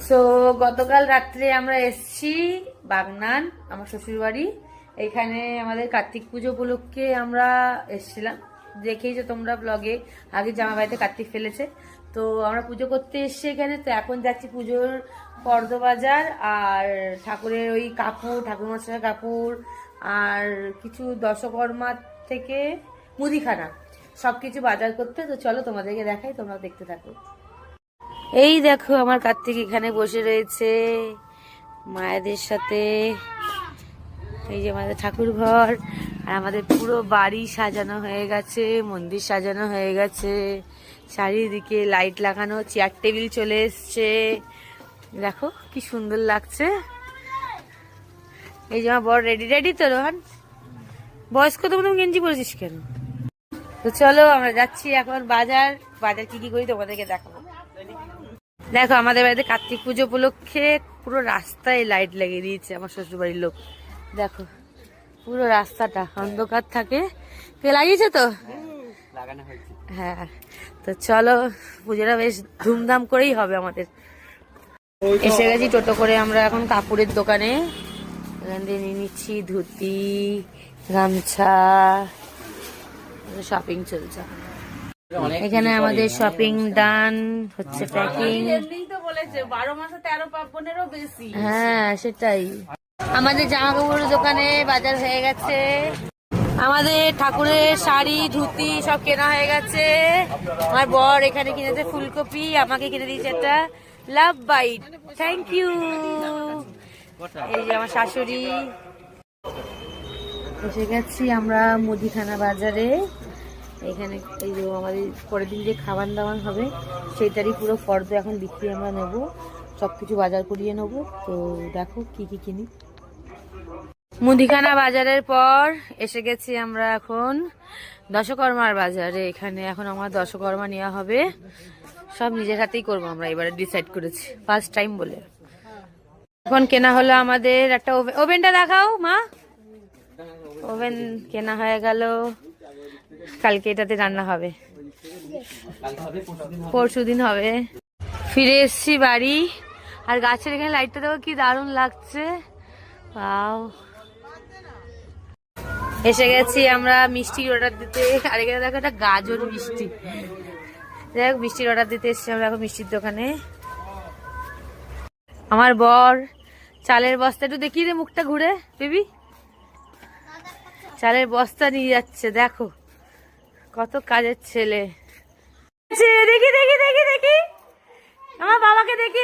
So গতকাল রাত্রে আমরা এসছি বাগনান, আমার শ্বশুর বাড়ি। এখানে আমাদের কার্তিক পুজো উপলক্ষে আমরা এসছিলাম, দেখেইছো তোমরা ব্লগে, আগে জামা বাড়িতে কার্তিক ফেলেছে। তো আমরা পুজো করতে এসছি এখানে। তো এখন যাচ্ছি পুজোর পর্দবাজার আর ঠাকুরের ওই কাপড়, ঠাকুর মশাইয়ের কাপড় আর কিছু দশকর্মা থেকে মুদিখানা সবকিছু বাজার করতে। তো চলো তোমাদেরকে দেখাই, তোমরা দেখতে থাকো। এই দেখো আমার কার্তিক এখানে বসে রয়েছে মায়েদের সাথে। এই যে আমাদের ঠাকুর ঘর, আর আমাদের পুরো বাড়ি সাজানো হয়ে গেছে, মন্দির সাজানো হয়ে গেছে, চারিদিকে লাইট লাগানো, চেয়ার টেবিল চলে এসছে। দেখো কি সুন্দর লাগছে। এই যে আমার বড় রেডি রেডি তো রোহান, বয়স্ক তো তুমি গেঞ্জি পরেছিস কেন? তো চলো আমরা যাচ্ছি এখন বাজার। বাজার কি কি করি তোমাদেরকে দেখাবো। দেখো আমাদের বাড়িতে কার্তিক পুজো উপলক্ষে পুরো রাস্তায় লাইট লাগিয়ে দিয়েছে আমার শ্বশুর বাড়ির লোক। দেখো পুরো রাস্তাটা অন্ধকার থাকে, কে লাগিয়েছে তো? হ্যাঁ, তো চলো পুজোটা বেশ ধুমধাম করেই হবে আমাদের। এসে গেছি টোটো করে আমরা এখন কাপড়ের দোকানে। এখান থেকে নিয়ে নিচ্ছি ধুতি, গামছা, শপিং চলছে এখানে আমাদের। শপিং ডান হচ্ছে, প্যাকিং। হ্যাঁ সেটাই, আমাদের জামা কাপড়ের দোকানে বাজার হয়ে গেছে। আমাদের ঠাকুরের শাড়ি ধুতি সব কেনা হয়ে গেছে। আমার বর এখানে কিনেছে ফুলকপি, আমাকে কিনে দিয়েছে একটা লাভ বাইট, থ্যাংক ইউ। এই যে আমার শাশুড়ি। এসে গেছি আমরা মুদিখানা বাজারে। এখানে এই যে আমাদের পরের দিন যে খাবার দাবার হবে সেইটারই পুরো ফর্দ এখন বিক্রি আমরা নেবো, সবকিছু বাজার করিয়ে নেবো। তো দেখো কি কি কিনি। মুদিখানা বাজারের পর এসে গেছি আমরা এখন দশকর্মার বাজারে। এখানে এখন আমার দশকর্মা নেওয়া হবে, সব নিজের হাতেই করবো আমরা, এবারে ডিসাইড করেছি, ফার্স্ট টাইম বলে। এখন কেনা হলো আমাদের একটা ওভেনটা দেখাও মা। ওভেন কেনা হয়ে গেল, কালকে এটাতে রান্না হবে, পরশুদিন হবে। ফিরে এসছি বাড়ি, আর গাছের এখানে লাইটটা দেখো কি দারুণ লাগছে। পাও এসে গেছি আমরা মিষ্টির অর্ডার দিতে। আর এখানে দেখো একটা গাজর মিষ্টি, দেখ মিষ্টির অর্ডার দিতে এসছি আমরা এখন মিষ্টির দোকানে। আমার বর চালের বস্তা, একটু দেখিয়ে দে মুখটা ঘুরে বেবি, চালের বস্তা নিয়ে যাচ্ছে। দেখো কত কাজের ছেলে। দেখি দেখি দেখি দেখি আমার বাবাকে দেখি,